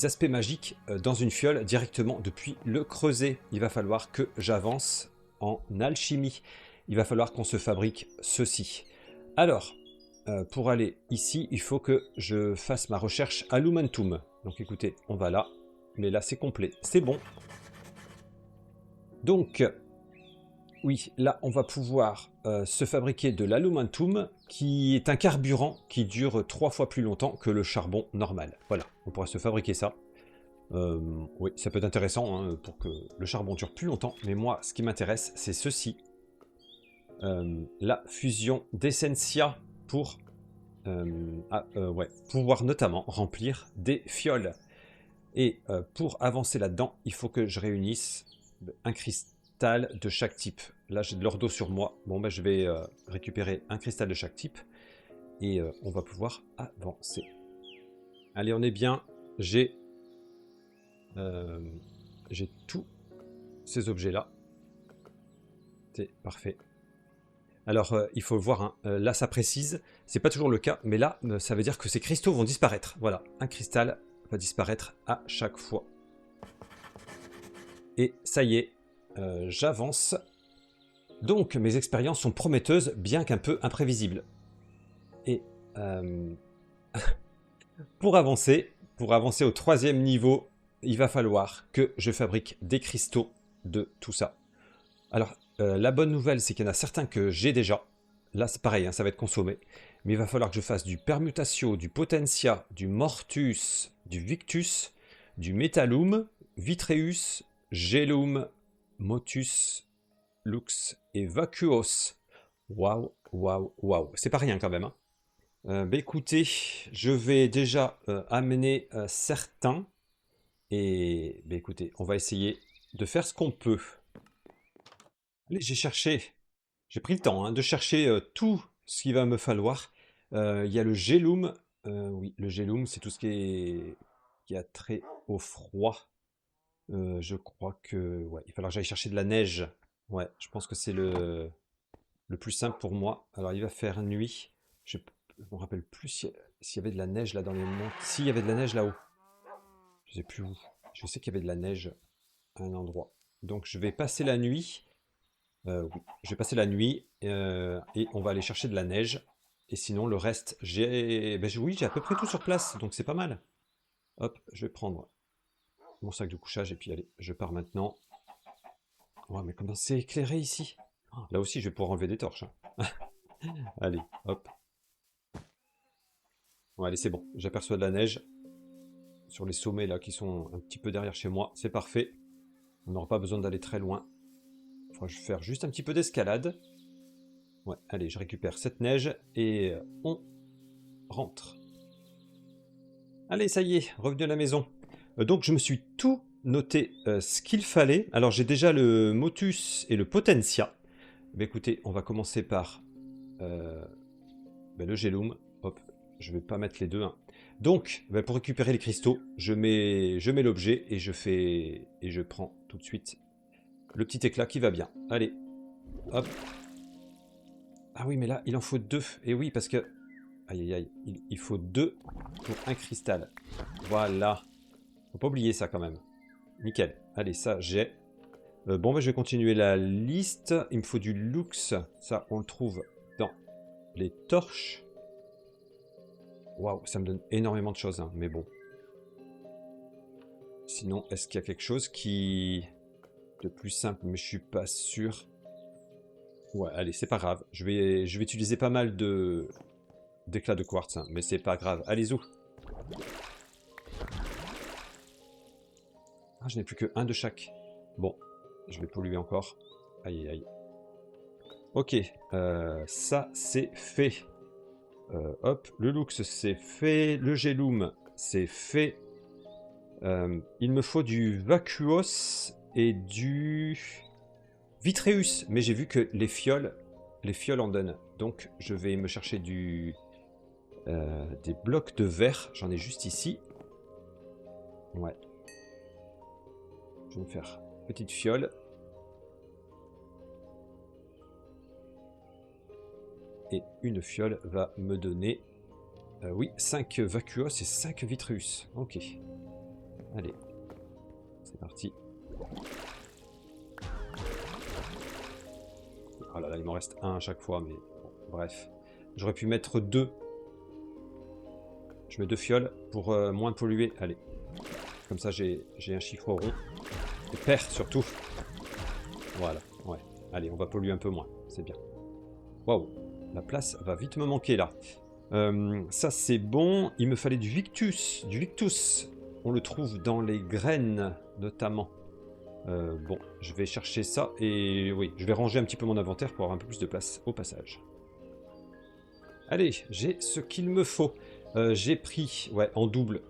aspects magiques dans une fiole directement depuis le creuset. Il va falloir que j'avance en alchimie. Il va falloir qu'on se fabrique ceci. Alors, pour aller ici, il faut que je fasse ma recherche Alumentum. Donc écoutez, on va là. Mais là, c'est complet. C'est bon. Donc, oui, là, on va pouvoir se fabriquer de l'alumentum, qui est un carburant qui dure 3 fois plus longtemps que le charbon normal. Voilà, on pourra se fabriquer ça. Oui, ça peut être intéressant hein, pour que le charbon dure plus longtemps. Mais moi, ce qui m'intéresse, c'est ceci. La fusion d'Essentia pour pouvoir notamment remplir des fioles. Et pour avancer là-dedans, il faut que je réunisse un cristal de chaque type. Là, j'ai de l'ordo sur moi. Bon, ben, je vais récupérer un cristal de chaque type. Et on va pouvoir avancer. Allez, on est bien. J'ai tous ces objets-là. C'est parfait. Alors, il faut voir, hein, là ça précise, c'est pas toujours le cas, mais là, ça veut dire que ces cristaux vont disparaître. Voilà, un cristal va disparaître à chaque fois. Et ça y est, j'avance. Donc, mes expériences sont prometteuses, bien qu'un peu imprévisibles. Et pour avancer au 3e niveau, il va falloir que je fabrique des cristaux de tout ça. Alors, la bonne nouvelle, c'est qu'il y en a certains que j'ai déjà. Là, c'est pareil, hein, ça va être consommé. Mais il va falloir que je fasse du permutatio, du potentia, du mortus, du victus, du metallum, vitreus, gelum, motus, lux et vacuos. Waouh, waouh, waouh. C'est pas rien quand même. Hein. Bah écoutez, je vais déjà amener certains. Et bah écoutez, on va essayer de faire ce qu'on peut. Allez, j'ai pris le temps hein, de chercher tout ce qu'il va me falloir. Il y a le gelum. Oui, le gelum, c'est tout ce qui a trait au froid. Je crois que... Ouais, il va falloir que j'aille chercher de la neige. Ouais, je pense que c'est le plus simple pour moi. Alors, il va faire nuit. Je ne me rappelle plus s'il y avait de la neige là dans les monts. S'il y avait de la neige là-haut. Je sais plus où. Je sais qu'il y avait de la neige à un endroit. Donc, je vais passer la nuit. Oui, je vais passer la nuit et on va aller chercher de la neige. Et sinon, le reste, oui, j'ai à peu près tout sur place, donc c'est pas mal. Hop, je vais prendre mon sac de couchage et puis allez, je pars maintenant. Oh, mais comment c'est éclairé ici? Oh, là aussi, je vais pouvoir enlever des torches. Hein. Allez, hop. Bon, allez, c'est bon, j'aperçois de la neige sur les sommets là qui sont un petit peu derrière chez moi. C'est parfait. On n'aura pas besoin d'aller très loin. Il faudra faire juste un petit peu d'escalade. Ouais, allez, je récupère cette neige et on rentre. Allez, ça y est, revenu à la maison. Donc je me suis tout noté ce qu'il fallait. Alors j'ai déjà le Motus et le Potentia. Mais écoutez, on va commencer par le Gelum. Hop, je vais pas mettre les deux. Hein. Donc, pour récupérer les cristaux, je mets l'objet et je prends tout de suite le petit éclat qui va bien. Allez, hop. Ah oui, mais là, il en faut deux. Et oui, parce que... Aïe, aïe, aïe. Il faut deux pour un cristal. Voilà. Faut pas oublier ça quand même. Nickel. Allez, ça, j'ai. Bon, je vais continuer la liste. Il me faut du Lux. Ça, on le trouve dans les torches. Waouh, ça me donne énormément de choses, hein, mais bon. Sinon, est-ce qu'il y a quelque chose qui... de plus simple, mais je suis pas sûr. Ouais, allez, c'est pas grave. Je vais utiliser pas mal d'éclats de quartz, hein, mais c'est pas grave. Allez-y. Ah, je n'ai plus que un de chaque. Bon, je vais polluer encore. Aïe, aïe, aïe. Ok, ça c'est fait. Hop, le Lux c'est fait. Le Gelum c'est fait. Il me faut du Vacuos et du Vitreus. Mais j'ai vu que les fioles en donnent. Donc je vais me chercher des blocs de verre. J'en ai juste ici. Ouais. Je vais me faire petite fiole. Et une fiole va me donner... oui, 5 Vacuos et 5 Vitreus. Ok. Allez. C'est parti. Oh là là, il m'en reste un à chaque fois, mais bon, bref. J'aurais pu mettre 2. Je mets 2 fioles pour moins polluer. Allez. Comme ça, j'ai un chiffre rond. Et pair, surtout. Voilà, ouais. Allez, on va polluer un peu moins. C'est bien. Waouh. La place va vite me manquer, là. Ça, c'est bon. Il me fallait du Victus. Du Victus. On le trouve dans les graines, notamment. Bon, je vais chercher ça. Et oui, je vais ranger un petit peu mon inventaire pour avoir un peu plus de place au passage. Allez, j'ai ce qu'il me faut. J'ai pris, ouais, en double,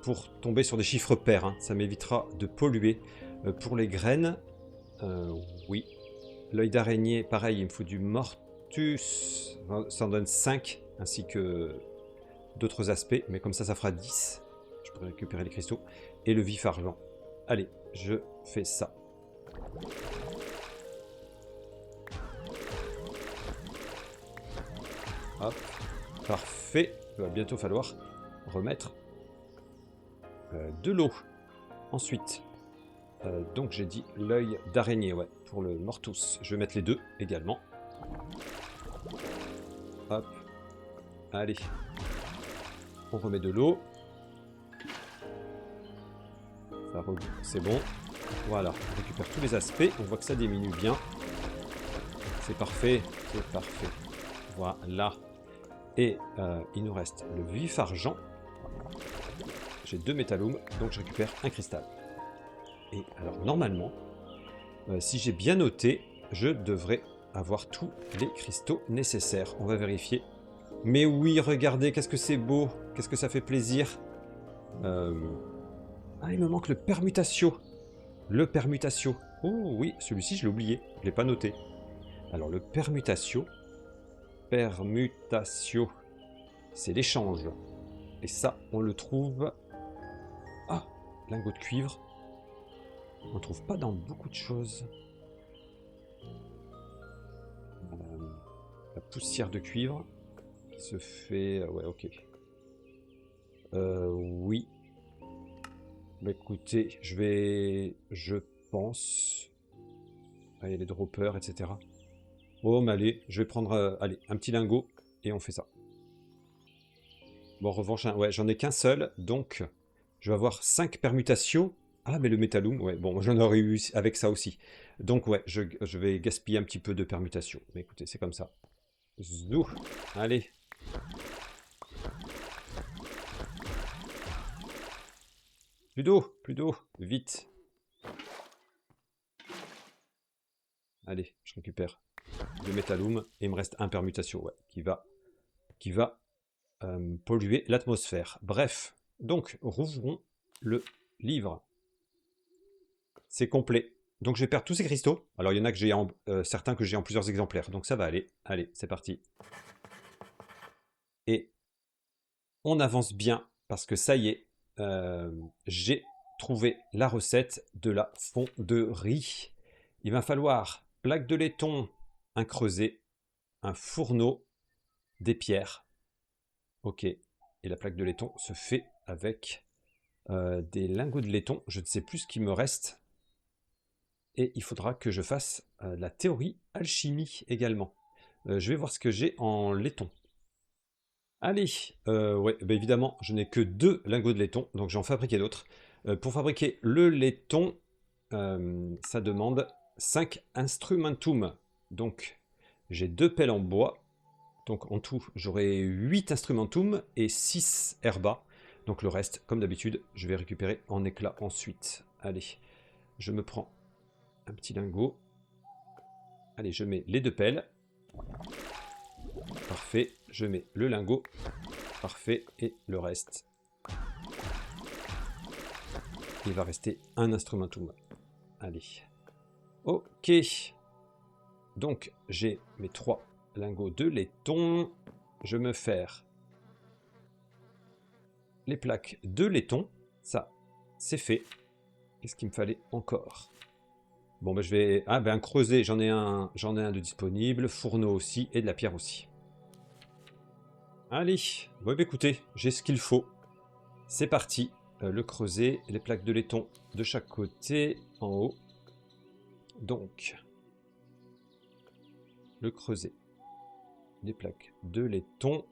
pour tomber sur des chiffres pairs. Hein. Ça m'évitera de polluer. Pour les graines, oui. L'œil d'araignée, pareil, il me faut du Mortus. Ça en donne 5, ainsi que d'autres aspects. Mais comme ça fera 10. Je pourrais récupérer les cristaux. Et le vif argent. Allez, je fais ça. Hop, parfait. Il va bientôt falloir remettre de l'eau. Ensuite, donc j'ai dit l'œil d'araignée, ouais, pour le Mortus. Je vais mettre les deux également. Hop, allez. On remet de l'eau. C'est bon. Voilà, on récupère tous les aspects. On voit que ça diminue bien. C'est parfait, c'est parfait. Voilà. Et il nous reste le vif argent. J'ai 2 métallums, donc je récupère un cristal. Et alors normalement, si j'ai bien noté, je devrais avoir tous les cristaux nécessaires. On va vérifier. Mais oui, regardez, qu'est-ce que c'est beau. Qu'est-ce que ça fait plaisir. Ah, il me manque le permutatio. Le permutatio. Oh oui, celui-ci, je l'ai oublié. Je ne l'ai pas noté. Alors, le permutatio. Permutatio. C'est l'échange. Et ça, on le trouve... Ah, lingot de cuivre. On ne trouve pas dans beaucoup de choses. La poussière de cuivre qui se fait... ouais, ok. Oui. Bah, écoutez, je pense... Ah, il y a les droppers, etc. Oh, mais allez, je vais prendre allez, un petit lingot et on fait ça. Bon, en revanche, ouais, j'en ai qu'un seul, donc je vais avoir 5 permutations. Ah, mais le métallum, ouais, bon, j'en aurais eu avec ça aussi. Donc, ouais, je vais gaspiller un petit peu de permutations. Mais écoutez, c'est comme ça. Zou, allez. Plus d'eau, vite. Allez, je récupère le métallum et il me reste un permutation, ouais, qui va polluer l'atmosphère. Bref, donc rouvrons le livre. C'est complet. Donc je vais perdre tous ces cristaux. Alors il y en a que j'ai certains que j'ai en plusieurs exemplaires, donc ça va aller. Allez, c'est parti. Et on avance bien parce que ça y est, j'ai trouvé la recette de la fonderie. Il va falloir plaque de laiton, un creuset, un fourneau, des pierres. Ok, et la plaque de laiton se fait avec des lingots de laiton. Je ne sais plus ce qui me reste. Et il faudra que je fasse la théorie alchimie également. Je vais voir ce que j'ai en laiton. Allez, ouais, bah évidemment, je n'ai que 2 lingots de laiton, donc j'en fabriquer d'autres. Pour fabriquer le laiton, ça demande 5 instrumentum. Donc, j'ai 2 pelles en bois. Donc, en tout, j'aurai 8 instrumentum et 6 herba. Donc, le reste, comme d'habitude, je vais récupérer en éclat ensuite. Allez, je me prends un petit lingot. Allez, je mets les 2 pelles. Parfait, je mets le lingot. Parfait, et le reste. Il va rester un instrumentum. Allez. Ok. Donc, j'ai mes 3 lingots de laiton. Je me faire les plaques de laiton. Ça, c'est fait. Qu'est-ce qu'il me fallait encore? Bon, ben je vais... Ah, ben un creuset, j'en ai un de disponible. Fourneau aussi, et de la pierre aussi. Allez, bon, bah, écoutez, j'ai ce qu'il faut. C'est parti. Le creuset, les plaques de laiton de chaque côté, en haut. Donc, le creuset, les plaques de laiton,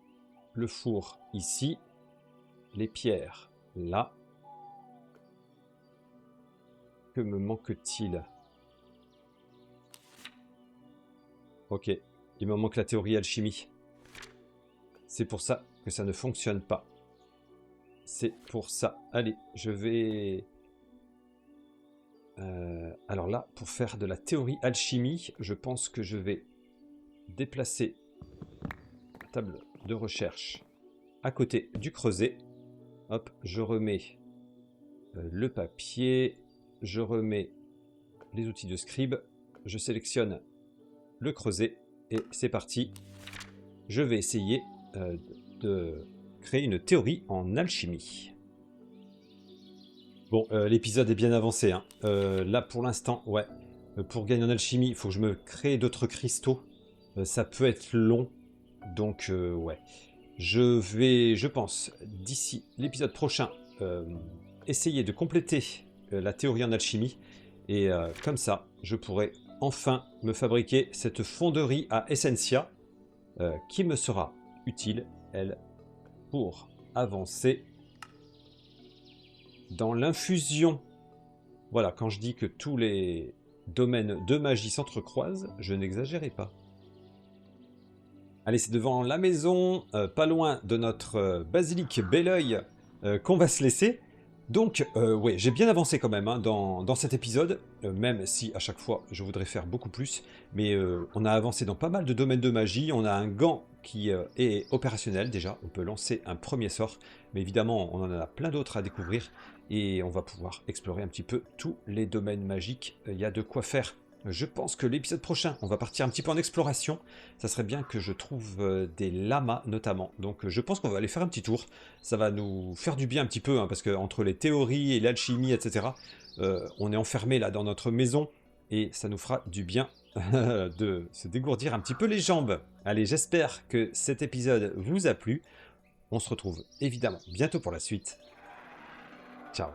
le four ici, les pierres là. Que me manque-t-il? Ok, il me manque la théorie alchimie. C'est pour ça que ça ne fonctionne pas. C'est pour ça. Allez, je vais... alors là, pour faire de la théorie alchimie, je pense que je vais déplacer la table de recherche à côté du creuset. Hop, je remets le papier, je remets les outils de scribe, je sélectionne le creuset et c'est parti. Je vais essayer de créer une théorie en alchimie. Bon, l'épisode est bien avancé, hein. Là, pour l'instant, ouais. Pour gagner en alchimie, il faut que je me crée d'autres cristaux. Ça peut être long. Donc, ouais. Je vais, je pense, d'ici l'épisode prochain, essayer de compléter la théorie en alchimie. Et comme ça, je pourrai enfin me fabriquer cette fonderie à Essentia, qui me sera utile, elle, pour avancer dans l'infusion. Voilà, quand je dis que tous les domaines de magie s'entrecroisent, je n'exagérais pas. Allez, c'est devant la maison, pas loin de notre basilique Belleuil, qu'on va se laisser. Donc, ouais, j'ai bien avancé quand même hein, dans cet épisode, même si à chaque fois je voudrais faire beaucoup plus. Mais on a avancé dans pas mal de domaines de magie. On a un gant qui est opérationnel déjà. On peut lancer un premier sort. Mais évidemment, on en a plein d'autres à découvrir. Et on va pouvoir explorer un petit peu tous les domaines magiques. Il y a de quoi faire. Je pense que l'épisode prochain, on va partir un petit peu en exploration. Ça serait bien que je trouve des lamas notamment. Donc je pense qu'on va aller faire un petit tour. Ça va nous faire du bien un petit peu, hein, parce que entre les théories et l'alchimie, etc., on est enfermé là dans notre maison. Et ça nous fera du bien de se dégourdir un petit peu les jambes. Allez, j'espère que cet épisode vous a plu. On se retrouve évidemment bientôt pour la suite. Ciao.